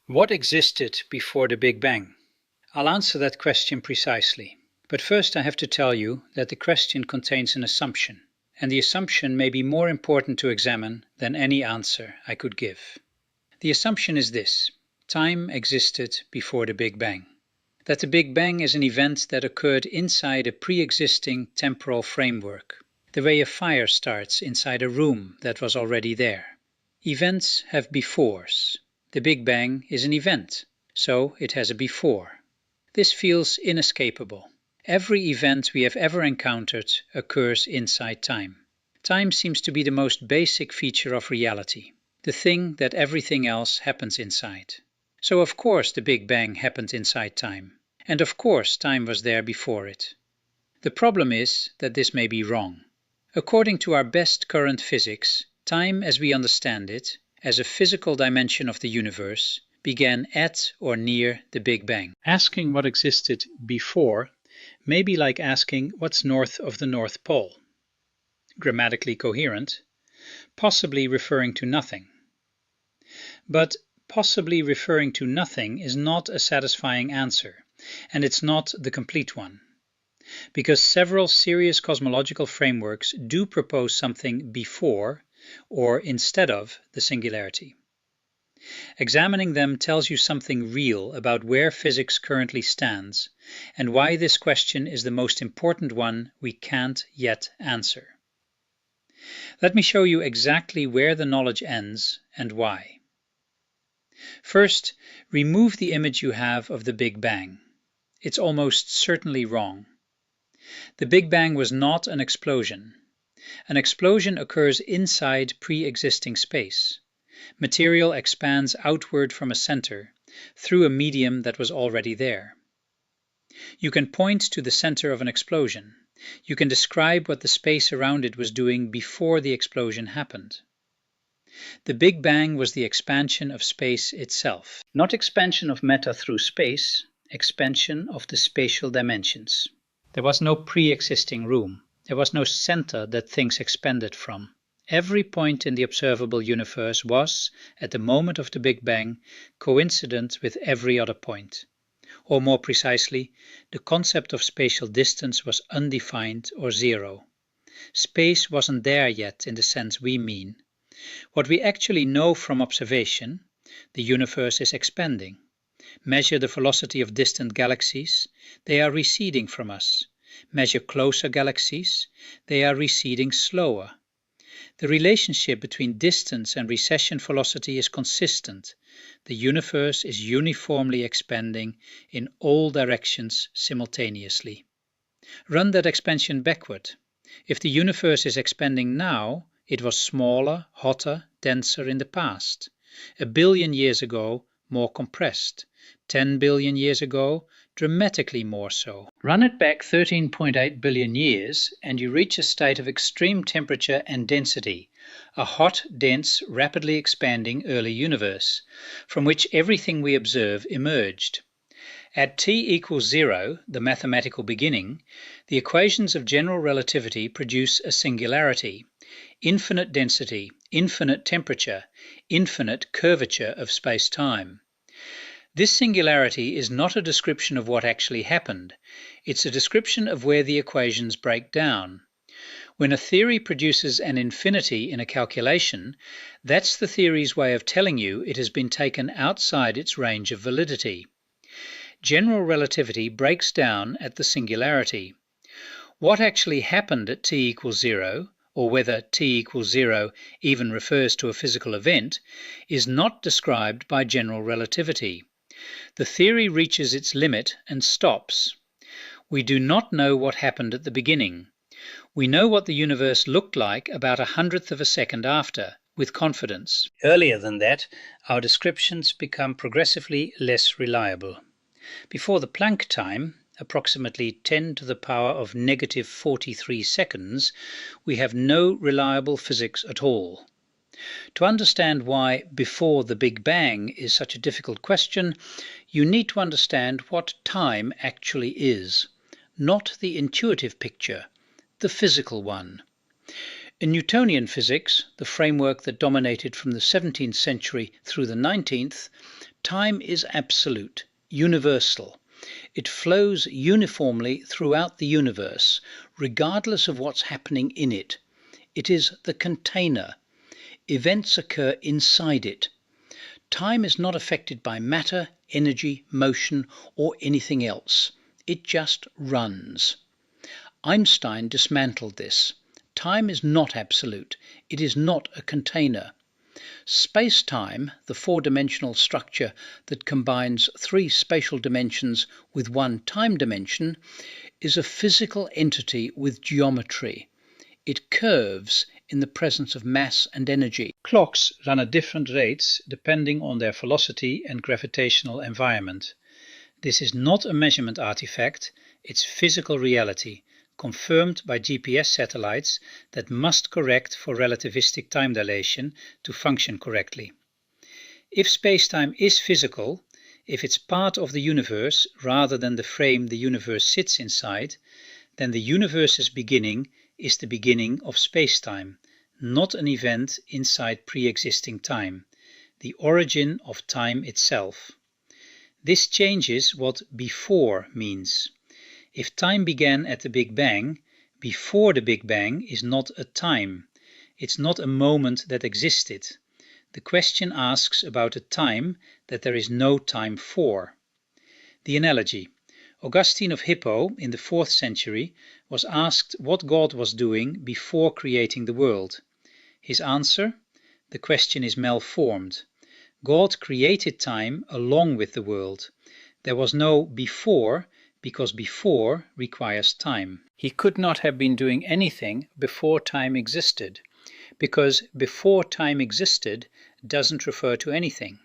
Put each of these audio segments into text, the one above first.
What existed before the Big Bang? I'll answer that question precisely. But first I have to tell you that the question contains an assumption, and the assumption may be more important to examine than any answer I could give. The assumption is this: time existed before the Big Bang. That the Big Bang is an event that occurred inside a pre-existing temporal framework, the way a fire starts inside a room that was already there. Events have befores. The Big Bang is an event, so it has a before. This feels inescapable. Every event we have ever encountered occurs inside time. Time seems to be the most basic feature of reality, the thing that everything else happens inside. So of course the Big Bang happened inside time, and of course time was there before it. The problem is that this may be wrong. According to our best current physics, time as we understand it, as a physical dimension of the universe, began at or near the Big Bang. Asking what existed before may be like asking what's north of the North Pole. Grammatically coherent, possibly referring to nothing. But possibly referring to nothing is not a satisfying answer, and it's not the complete one. Because several serious cosmological frameworks do propose something before or instead of the singularity. Examining them tells you something real about where physics currently stands and why this question is the most important one we can't yet answer. Let me show you exactly where the knowledge ends and why. First, remove the image you have of the Big Bang. It's almost certainly wrong. The Big Bang was not an explosion. An explosion occurs inside pre-existing space. Material expands outward from a center, through a medium that was already there. You can point to the center of an explosion. You can describe what the space around it was doing before the explosion happened. The Big Bang was the expansion of space itself. Not expansion of matter through space, expansion of the spatial dimensions. There was no pre-existing room. There was no center that things expanded from. Every point in the observable universe was, at the moment of the Big Bang, coincident with every other point. Or more precisely, the concept of spatial distance was undefined or zero. Space wasn't there yet in the sense we mean. What we actually know from observation, the universe is expanding. Measure the velocity of distant galaxies, they are receding from us. Measure closer galaxies, they are receding slower. The relationship between distance and recession velocity is consistent. The universe is uniformly expanding in all directions simultaneously. Run that expansion backward. If the universe is expanding now, it was smaller, hotter, denser in the past. 1 billion years ago, more compressed. 10 billion years ago, dramatically more so. Run it back 13.8 billion years and you reach a state of extreme temperature and density, a hot, dense, rapidly expanding early universe, from which everything we observe emerged. At t equals 0, the mathematical beginning, the equations of general relativity produce a singularity, infinite density, infinite temperature, infinite curvature of space-time. This singularity is not a description of what actually happened. It's a description of where the equations break down. When a theory produces an infinity in a calculation, that's the theory's way of telling you it has been taken outside its range of validity. General relativity breaks down at the singularity. What actually happened at t equals 0, or whether t equals 0 even refers to a physical event, is not described by general relativity. The theory reaches its limit and stops. We do not know what happened at the beginning. We know what the universe looked like about 1/100th of a second after, with confidence. Earlier than that, our descriptions become progressively less reliable. Before the Planck time, approximately 10 to the power of -43 seconds, we have no reliable physics at all. To understand why before the Big Bang is such a difficult question, you need to understand what time actually is, not the intuitive picture, the physical one. In Newtonian physics, the framework that dominated from the 17th century through the 19th, time is absolute, universal. It flows uniformly throughout the universe, regardless of what's happening in it. It is the container. Events occur inside it. Time is not affected by matter, energy, motion, or anything else. It just runs. Einstein dismantled this. Time is not absolute. It is not a container. Spacetime, the four-dimensional structure that combines three spatial dimensions with one time dimension, is a physical entity with geometry. It curves in the presence of mass and energy. Clocks run at different rates depending on their velocity and gravitational environment. This is not a measurement artifact, it's physical reality, confirmed by GPS satellites that must correct for relativistic time dilation to function correctly. If spacetime is physical, if it's part of the universe rather than the frame the universe sits inside, then the universe's beginning is the beginning of spacetime, not an event inside pre-existing time, the origin of time itself. This changes what before means. If time began at the Big Bang, before the Big Bang is not a time. It's not a moment that existed. The question asks about a time that there is no time for. The analogy. Augustine of Hippo in the 4th century was asked what God was doing before creating the world. His answer? The question is malformed. God created time along with the world. There was no before, because before requires time. He could not have been doing anything before time existed, because before time existed doesn't refer to anything.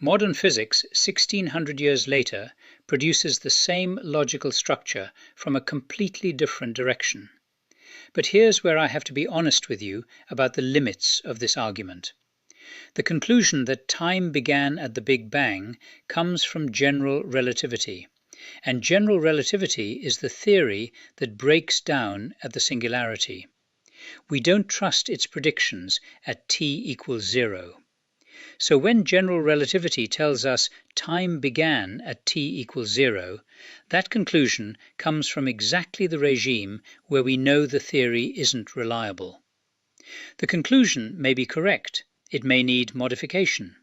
Modern physics, 1600 years later, produces the same logical structure from a completely different direction. But here's where I have to be honest with you about the limits of this argument. The conclusion that time began at the Big Bang comes from general relativity, and general relativity is the theory that breaks down at the singularity. We don't trust its predictions at t = 0. So when general relativity tells us time began at t = 0, that conclusion comes from exactly the regime where we know the theory isn't reliable. The conclusion may be correct, it may need modification.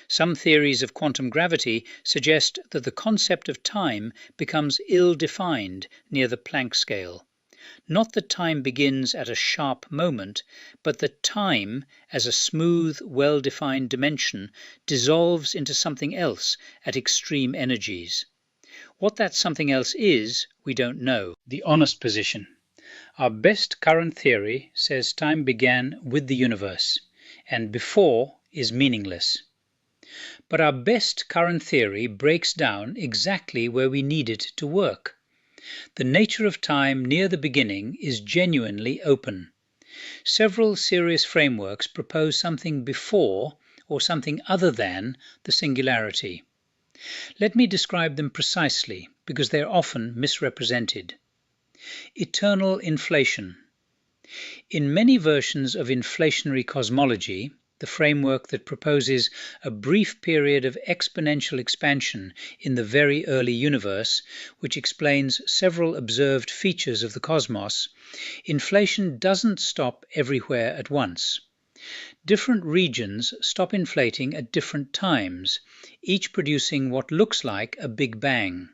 Some theories of quantum gravity suggest that the concept of time becomes ill-defined near the Planck scale. Not that time begins at a sharp moment, but that time, as a smooth, well-defined dimension, dissolves into something else at extreme energies. What that something else is, we don't know. The honest position. Our best current theory says time began with the universe, and before is meaningless. But our best current theory breaks down exactly where we need it to work. The nature of time near the beginning is genuinely open. Several serious frameworks propose something before or something other than the singularity. Let me describe them precisely, because they are often misrepresented. Eternal inflation. In many versions of inflationary cosmology, the framework that proposes a brief period of exponential expansion in the very early universe, which explains several observed features of the cosmos, inflation doesn't stop everywhere at once. Different regions stop inflating at different times, each producing what looks like a Big Bang.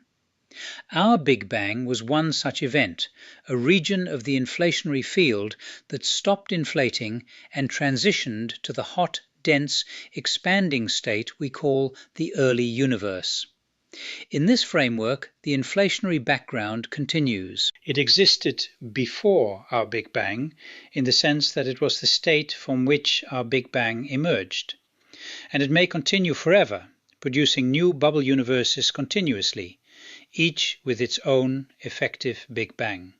Our Big Bang was one such event, a region of the inflationary field that stopped inflating and transitioned to the hot, dense, expanding state we call the early universe. In this framework, the inflationary background continues. It existed before our Big Bang, in the sense that it was the state from which our Big Bang emerged. And it may continue forever, producing new bubble universes continuously, each with its own effective Big Bang.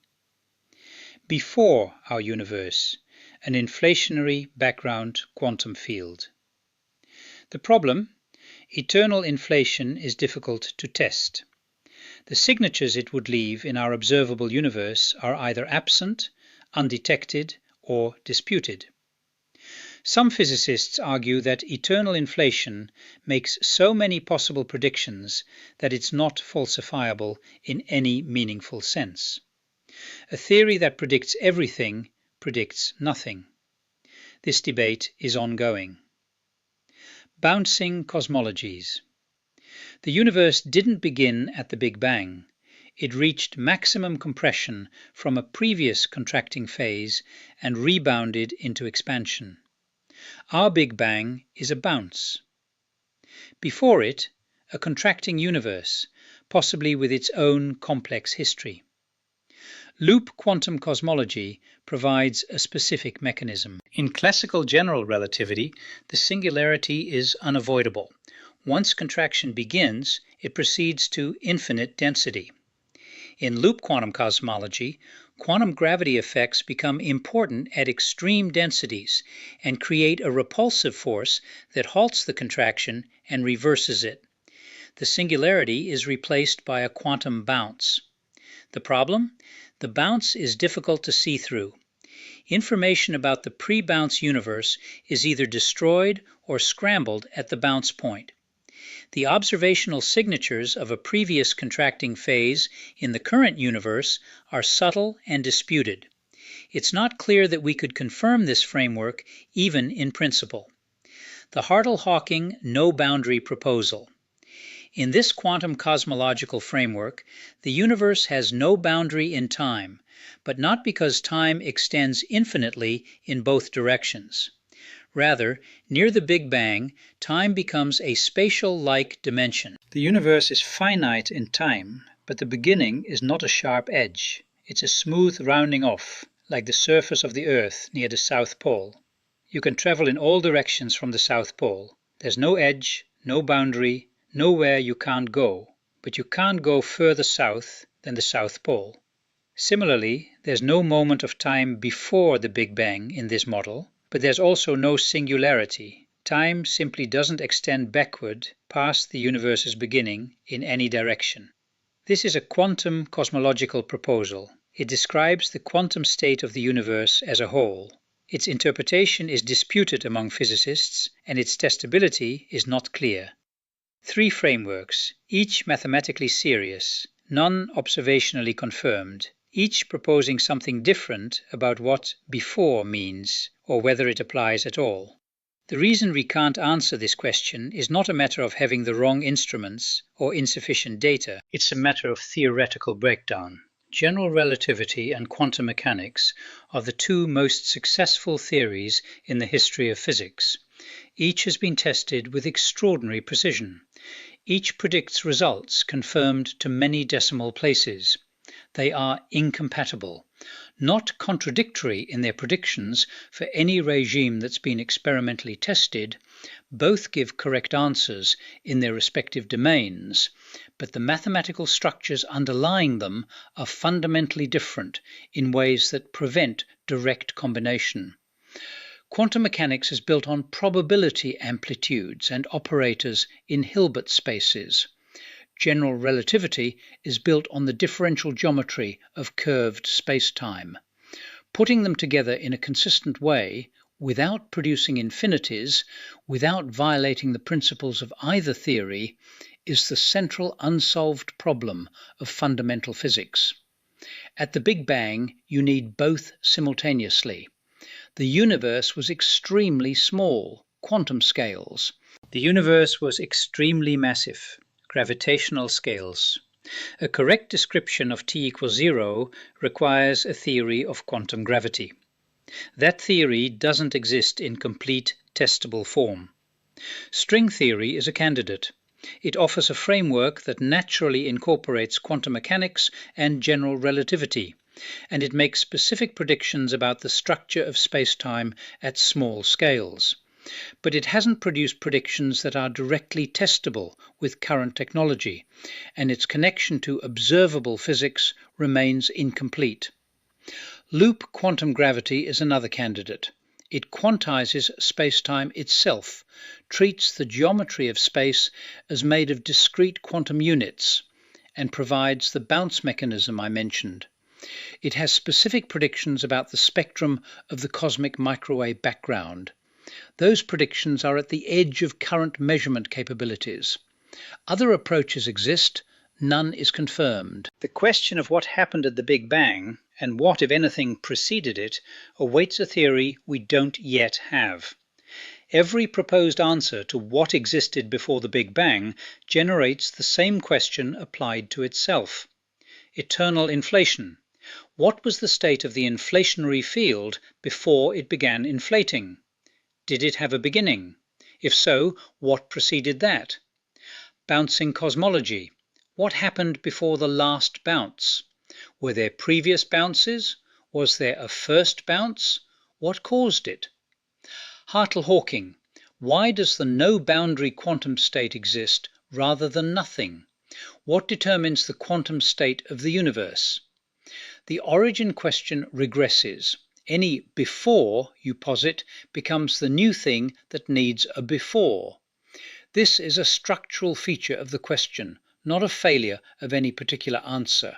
Before our universe, an inflationary background quantum field. The problem? Eternal inflation is difficult to test. The signatures it would leave in our observable universe are either absent, undetected, or disputed. Some physicists argue that eternal inflation makes so many possible predictions that it's not falsifiable in any meaningful sense. A theory that predicts everything predicts nothing. This debate is ongoing. Bouncing cosmologies. The universe didn't begin at the Big Bang. It reached maximum compression from a previous contracting phase and rebounded into expansion. Our Big Bang is a bounce. Before it, a contracting universe, possibly with its own complex history. Loop quantum cosmology provides a specific mechanism. In classical general relativity, the singularity is unavoidable. Once contraction begins, it proceeds to infinite density. In loop quantum cosmology, quantum gravity effects become important at extreme densities and create a repulsive force that halts the contraction and reverses it. The singularity is replaced by a quantum bounce. The problem? The bounce is difficult to see through. Information about the pre-bounce universe is either destroyed or scrambled at the bounce point. The observational signatures of a previous contracting phase in the current universe are subtle and disputed. It's not clear that we could confirm this framework even in principle. The Hartle-Hawking no-boundary proposal. In this quantum cosmological framework, the universe has no boundary in time, but not because time extends infinitely in both directions. Rather, near the Big Bang, time becomes a spatial-like dimension. The universe is finite in time, but the beginning is not a sharp edge. It's a smooth rounding off, like the surface of the Earth near the South Pole. You can travel in all directions from the South Pole. There's no edge, no boundary, nowhere you can't go, but you can't go further south than the South Pole. Similarly, there's no moment of time before the Big Bang in this model, but there's also no singularity. Time simply doesn't extend backward past the universe's beginning in any direction. This is a quantum cosmological proposal. It describes the quantum state of the universe as a whole. Its interpretation is disputed among physicists, and its testability is not clear. 3 frameworks, each mathematically serious, none observationally confirmed, each proposing something different about what before means, or whether it applies at all. The reason we can't answer this question is not a matter of having the wrong instruments or insufficient data, it's a matter of theoretical breakdown. General relativity and quantum mechanics are the 2 most successful theories in the history of physics. Each has been tested with extraordinary precision. Each predicts results confirmed to many decimal places. They are incompatible, not contradictory in their predictions for any regime that's been experimentally tested. Both give correct answers in their respective domains, but the mathematical structures underlying them are fundamentally different in ways that prevent direct combination. Quantum mechanics is built on probability amplitudes and operators in Hilbert spaces. General relativity is built on the differential geometry of curved spacetime. Putting them together in a consistent way, without producing infinities, without violating the principles of either theory, is the central unsolved problem of fundamental physics. At the Big Bang, you need both simultaneously. The universe was extremely small, quantum scales. The universe was extremely massive, gravitational scales. A correct description of t equals 0 requires a theory of quantum gravity. That theory doesn't exist in complete, testable form. String theory is a candidate. It offers a framework that naturally incorporates quantum mechanics and general relativity, and it makes specific predictions about the structure of spacetime at small scales. But it hasn't produced predictions that are directly testable with current technology, and its connection to observable physics remains incomplete. Loop quantum gravity is another candidate. It quantizes spacetime itself, treats the geometry of space as made of discrete quantum units, and provides the bounce mechanism I mentioned. It has specific predictions about the spectrum of the cosmic microwave background. Those predictions are at the edge of current measurement capabilities. Other approaches exist, none is confirmed. The question of what happened at the Big Bang, and what, if anything, preceded it, awaits a theory we don't yet have. Every proposed answer to what existed before the Big Bang generates the same question applied to itself. Eternal inflation. What was the state of the inflationary field before it began inflating? Did it have a beginning? If so, what preceded that? Bouncing cosmology. What happened before the last bounce? Were there previous bounces? Was there a first bounce? What caused it? Hartle-Hawking. Why does the no-boundary quantum state exist rather than nothing? What determines the quantum state of the universe? The origin question regresses. Any before you posit becomes the new thing that needs a before. This is a structural feature of the question, not a failure of any particular answer.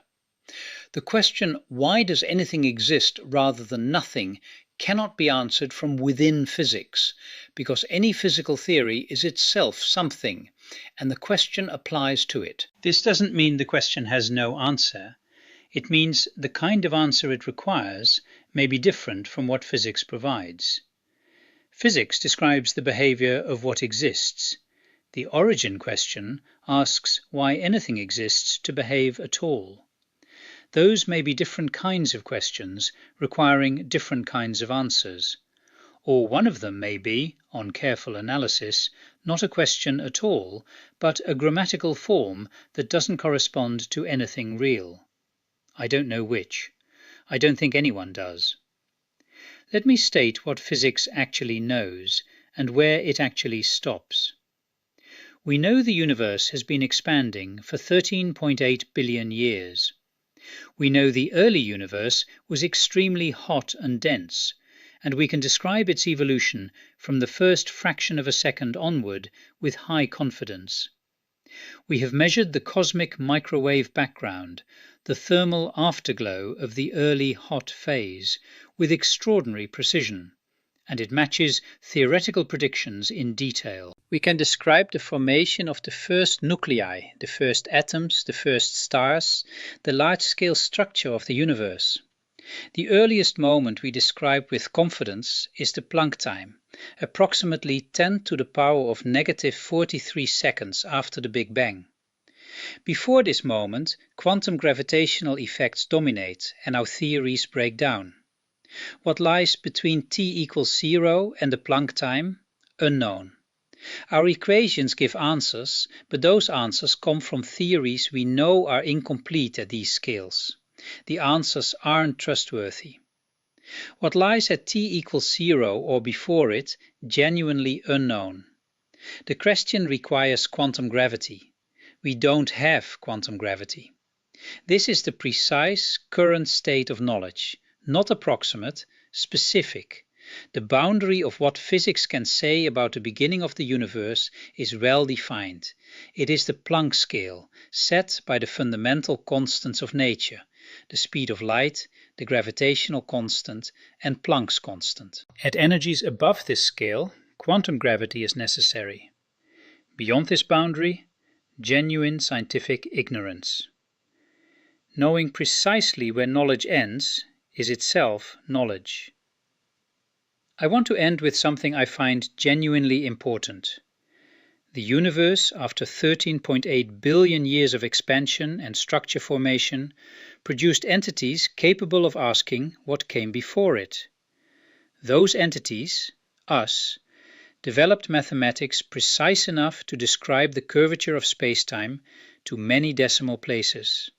The question, why does anything exist rather than nothing, cannot be answered from within physics, because any physical theory is itself something, and the question applies to it. This doesn't mean the question has no answer. It means the kind of answer it requires may be different from what physics provides. Physics describes the behavior of what exists. The origin question asks why anything exists to behave at all. Those may be different kinds of questions requiring different kinds of answers. Or one of them may be, on careful analysis, not a question at all, but a grammatical form that doesn't correspond to anything real. I don't know which. I don't think anyone does. Let me state what physics actually knows and where it actually stops. We know the universe has been expanding for 13.8 billion years. We know the early universe was extremely hot and dense, and we can describe its evolution from the first fraction of a second onward with high confidence. We have measured the cosmic microwave background, the thermal afterglow of the early hot phase, with extraordinary precision, and it matches theoretical predictions in detail. We can describe the formation of the first nuclei, the first atoms, the first stars, the large-scale structure of the universe. The earliest moment we describe with confidence is the Planck time, approximately 10 to the power of negative 43 seconds after the Big Bang. Before this moment, quantum gravitational effects dominate and our theories break down. What lies between t equals 0 and the Planck time? Unknown. Our equations give answers, but those answers come from theories we know are incomplete at these scales. The answers aren't trustworthy. What lies at t equals 0 or before it, genuinely unknown. The question requires quantum gravity. We don't have quantum gravity. This is the precise current state of knowledge, not approximate, specific. The boundary of what physics can say about the beginning of the universe is well defined. It is the Planck scale, set by the fundamental constants of nature, the speed of light, the gravitational constant, and Planck's constant. At energies above this scale, quantum gravity is necessary. Beyond this boundary, genuine scientific ignorance. Knowing precisely where knowledge ends is itself knowledge. I want to end with something I find genuinely important. The universe, after 13.8 billion years of expansion and structure formation, produced entities capable of asking what came before it. Those entities, us, developed mathematics precise enough to describe the curvature of spacetime to many decimal places.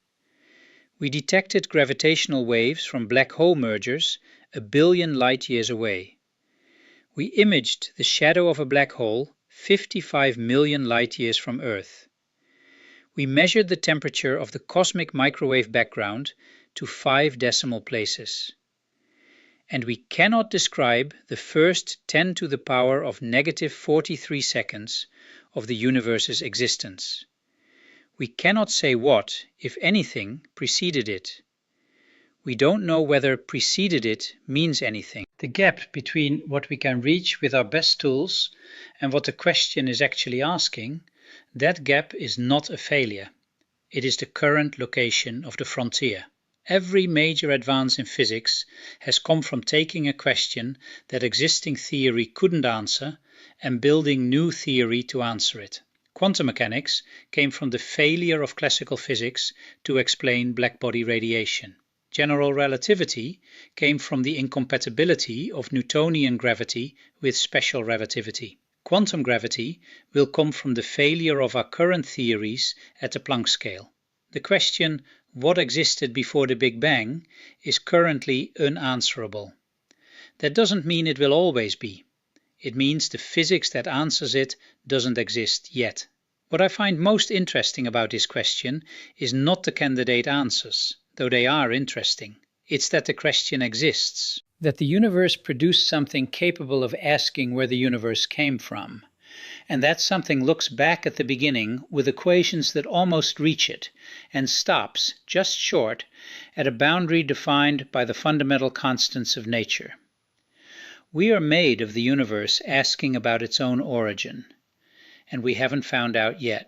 We detected gravitational waves from black hole mergers a billion light-years away. We imaged the shadow of a black hole 55 million light-years from Earth. We measured the temperature of the cosmic microwave background to 5 decimal places. And we cannot describe the first 10 to the power of negative 43 seconds of the universe's existence. We cannot say what, if anything, preceded it. We don't know whether preceded it means anything. The gap between what we can reach with our best tools and what the question is actually asking, that gap is not a failure. It is the current location of the frontier. Every major advance in physics has come from taking a question that existing theory couldn't answer and building new theory to answer it. Quantum mechanics came from the failure of classical physics to explain blackbody radiation. General relativity came from the incompatibility of Newtonian gravity with special relativity. Quantum gravity will come from the failure of our current theories at the Planck scale. The question, what existed before the Big Bang, is currently unanswerable. That doesn't mean it will always be. It means the physics that answers it doesn't exist yet. What I find most interesting about this question is not the candidate answers, though they are interesting. It's that the question exists. That the universe produced something capable of asking where the universe came from. And that something looks back at the beginning with equations that almost reach it, and stops, just short, at a boundary defined by the fundamental constants of nature. We are made of the universe asking about its own origin, and we haven't found out yet.